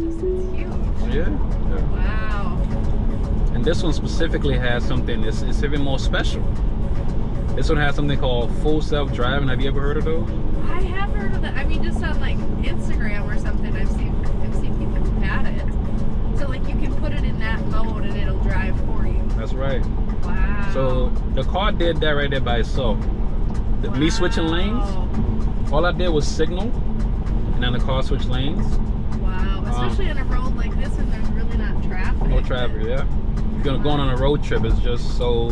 it's huge. Yeah. Wow. And this one specifically has something. It's even more special. This one has something called full self-driving. Have you ever heard of those? I have heard of that. I mean, just on like Instagram or something, I've seen people who've had it. So like you can put it in that mode and it'll drive for you. That's right. Wow. So the car did that right there by itself. Me switching lanes, all I did was signal, and then the car switched lanes. Wow. Especially on a road like this when there's really not traffic. No traffic, yeah. If you're going on a road trip, it's just so,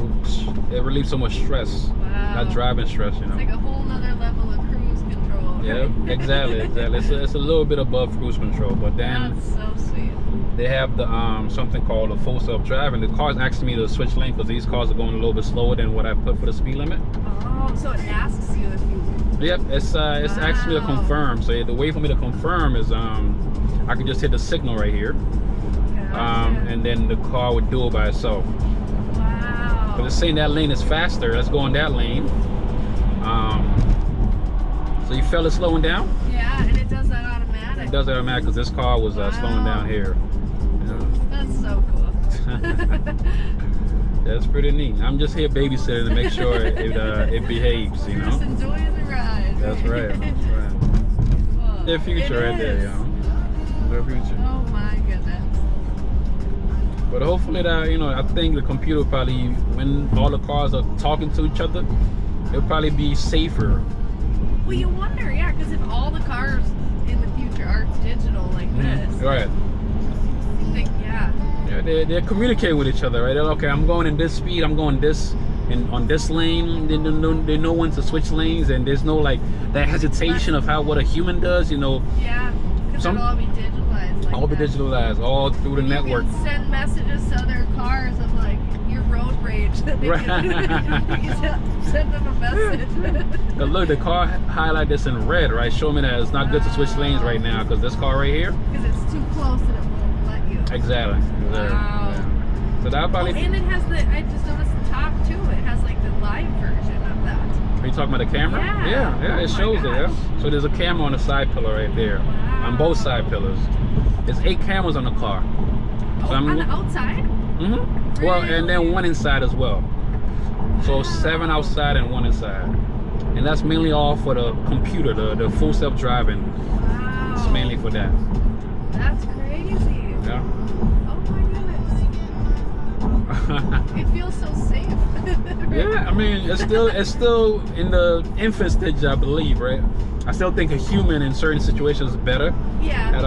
it relieves so much stress. Wow. Not driving stress, you know. It's like a whole nother level of cruise control. Yeah, exactly. It's a little bit above cruise control, but then That's so sweet. they have the something called a full self-driving. The car's asking me to switch lanes because these cars are going a little bit slower than what I put for the speed limit. Oh, so it asks you if you... Yep, it's asking me to confirm. So the way for me to confirm is I can just hit the signal right here. And then the car would do it by itself. Wow. But it's saying that lane is faster. Let's go on that lane. So you feel it slowing down? Yeah, and it does that automatic. It does it automatic because this car was slowing down here. Yeah. That's so cool. That's pretty neat. I'm just here babysitting to make sure it behaves, you know. Just enjoying the ride. That's right. That's right. Oh, The future right there, you know. The future. Oh my goodness. But hopefully that, you know, I think the computer probably, when all the cars are talking to each other, it'll probably be safer. Well, you wonder, yeah, because if all the cars in the future are digital like this, right? you think, yeah. Yeah, they're communicating with each other, right? They're, okay, I'm going in this speed, I'm going this, and on this lane, they know when to switch lanes, and there's no like that hesitation of what a human does, you know. Yeah, because it'll all be digitalized. Like all be digitalized, all through the network. You can send messages to other cars of like your road rage that they can send them a message. Now look, the car highlight this in red, right? Show me that it's not good to switch lanes right now because this car right here. Because it's too close and it won't let you. Exactly. Wow. Yeah. So that probably. Oh, and it has I just noticed the top too. It has like the live version of that. Are you talking about the camera? Yeah, it shows it. Yeah. So there's a camera on the side pillar right there, on both side pillars. There's 8 cameras on the car. So on the outside? Mm-hmm. Well, and then 1 inside as well. So 7 outside and 1 inside. And that's mainly all for the computer, the full self-driving. Wow. It's mainly for that. That's crazy. Yeah. Oh my goodness. It feels so safe. Yeah, I mean, it's still in the infant stage, I believe, right? I still think a human in certain situations is better. Yeah.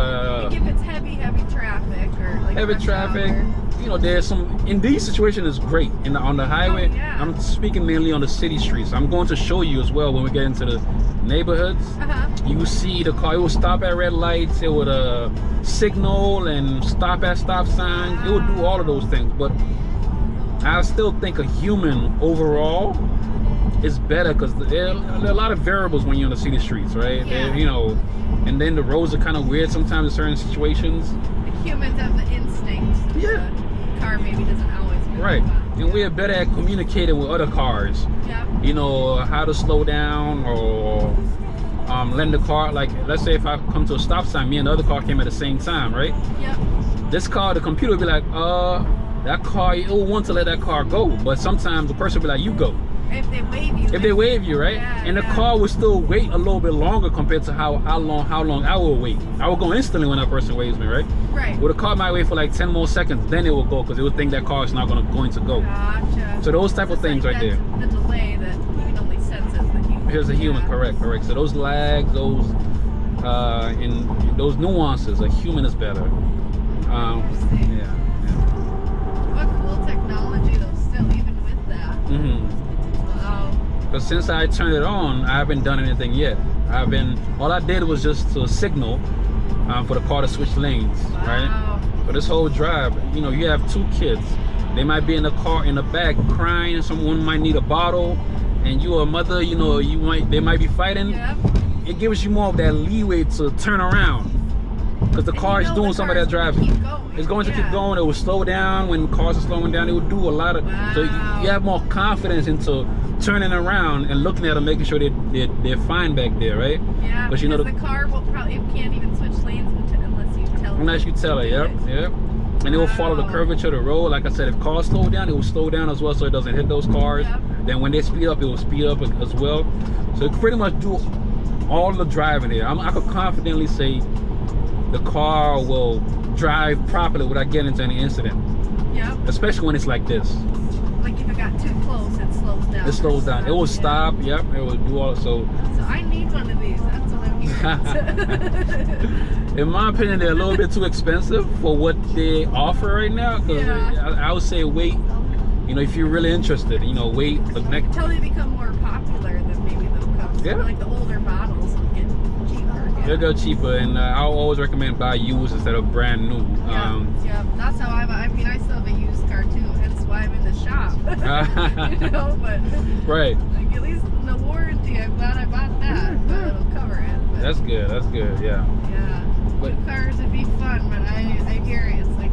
Like if it's heavy traffic or like heavy traffic, you know, there's some in these situations is great. On the highway, I'm speaking mainly on the city streets. I'm going to show you as well when we get into the neighborhoods. You see the car, it will stop at red lights, it would signal and stop at stop signs. It would do all of those things, but I still think a human overall is better because there are a lot of variables when you're on the city streets, right? Yeah. You know, and then the roads are kind of weird sometimes in certain situations. The humans have the instinct. Yeah. The car maybe doesn't always. Right. And we're better at communicating with other cars. Yeah. You know, how to slow down or letting the car, like, let's say if I come to a stop sign, me and the other car came at the same time, right? Yep. This car, the computer will be like, that car, it will want to let that car go. But sometimes the person will be like, you go. If they wave you. If they wave you, right? Yeah, and the car will still wait a little bit longer compared to how long I will wait. I will go instantly when that person waves me, right? Right. Well, the car might wait for like 10 more seconds, then it will go because it will think that car is not going to go. Gotcha. So those type of things like right there. The delay that you can only sense as the human. Here's a human, correct. So those lags, those in those nuances, a human is better. Yeah. What cool technology though, still even with that. Wow. But since I turned it on, I haven't done anything yet. All I did was just to signal for the car to switch lanes, right? For this whole drive, you know, you have 2 kids. They might be in the car in the back crying. Someone might need a bottle, and you're a mother. You know, they might be fighting. Yep. It gives you more of that leeway to turn around because the car is doing some of that driving. It's going to keep going. It will slow down when cars are slowing down. It will do a lot of. So you have more confidence into turning around and looking at them, making sure they're fine back there, right? Yeah. But you know the car will probably can't even switch lanes unless you tell it. Unless you tell it, yep. And it will follow the curvature of the road. Like I said, if cars slow down, it will slow down as well so it doesn't hit those cars. Then when they speed up, it will speed up as well. So it pretty much do all the driving here. I could confidently say the car will drive properly without getting into any incident. Especially when it's like this. Like if it got too close, it slows down. It slows down. It will stop. Yep. It will do all. So I need one of these. That's what I'm hearing. In my opinion, they're a little bit too expensive for what they offer right now. Because I would say wait. You know, if you're really interested, you know, wait. Until they become more popular, then maybe they'll come. Yeah. Like the older models will get cheaper. They'll go cheaper, and I always recommend buy used instead of brand new. That's how I mean, I still have a used car too. Hence why I'm in the shop. You know, but right. Like at least the warranty, I'm glad I bought that. But it'll cover it. But, that's good. That's good. Yeah. But new cars would be fun, but I hear it. It's like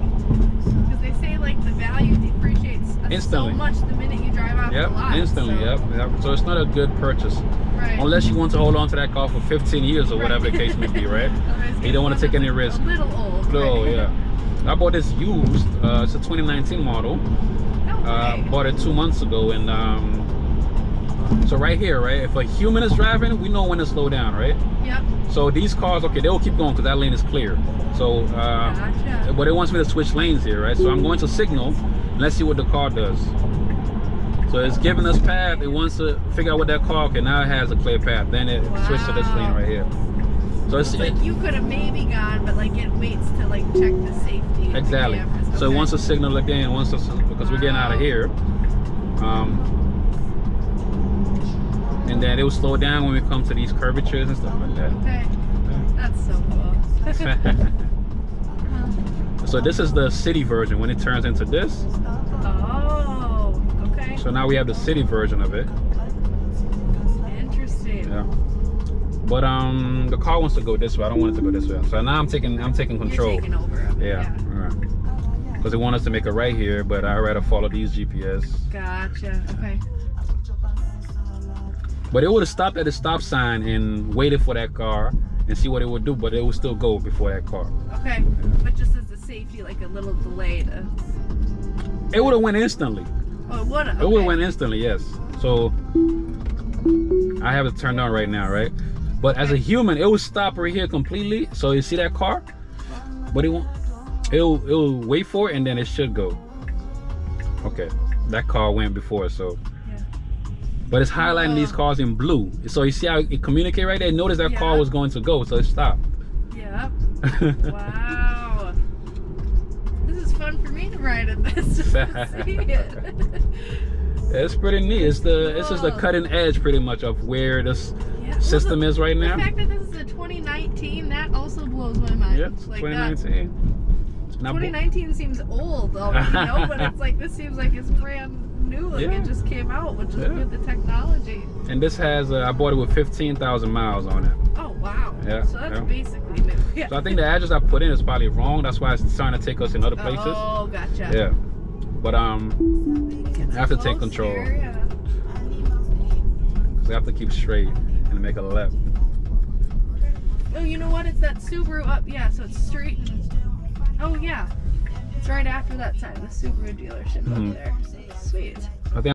because they say like the value depreciates instantly. So much the minute you drive off the lot. Instantly. So. So it's not a good purchase. Right. Unless you want to hold on to that car for 15 years or whatever the case may be, right? You don't want to take any risk. A little old. Yeah. I bought this used. It's a 2019 model. Bought it 2 months ago, and so right here, right? If a human is driving, we know when to slow down, right? Yep. So these cars, okay, they will keep going because that lane is clear. So, gotcha. But it wants me to switch lanes here, right? So I'm going to signal. And let's see what the car does. So it's giving us path. It wants to figure out what that car. Okay, now it has a clear path. Then it switches to this lane right here. So it's like you could have maybe gone, but like it waits to like check the safety. Exactly. Okay. So it wants a signal again, because we're getting out of here. And then it will slow down when we come to these curvatures and stuff like that. Okay. That's so cool. So this is the city version when it turns into this. Oh, okay. So now we have the city version of it. Interesting. Yeah. But the car wants to go this way. I don't want it to go this way. So now I'm taking control. You're taking over. Yeah. Because they want us to make a right here, but I'd rather follow these GPS. Gotcha. Okay. But it would have stopped at the stop sign and waited for that car and see what it would do, but it would still go before that car. Okay. But just as a safety, like a little delay to... It would have went instantly. Oh, it would have? Okay. It would have went instantly, yes. So I have it turned on right now, right? But as a human, it will stop right here completely. So you see that car? But it won't. It'll wait for it and then it should go. Okay. That car went before, so... But it's highlighting these cars in blue. So you see how it communicates right there? Notice that car was going to go, so it stopped. Yep. Wow. This is fun for me to ride in this. Just to see it. It's pretty neat. It's just the cutting edge pretty much of where this system is right now. The fact that this is a 2019, that also blows my mind. Yeah, like 2019. 2019 seems old already, but it's like this seems like it's brand new. Like it just came out, which is good, the technology. And this has I bought it with 15,000 miles on it. Oh wow. Yeah. So that's basically new. Yeah. So I think the address I put in is probably wrong. That's why it's trying to take us in other places. Oh, gotcha. Yeah. But I have to take control. Because I have to keep straight and make a left. Oh, you know what? It's that Subaru up. Yeah, so it's straight. Oh yeah. It's right after that sign, the Subaru dealership up there. Sweet.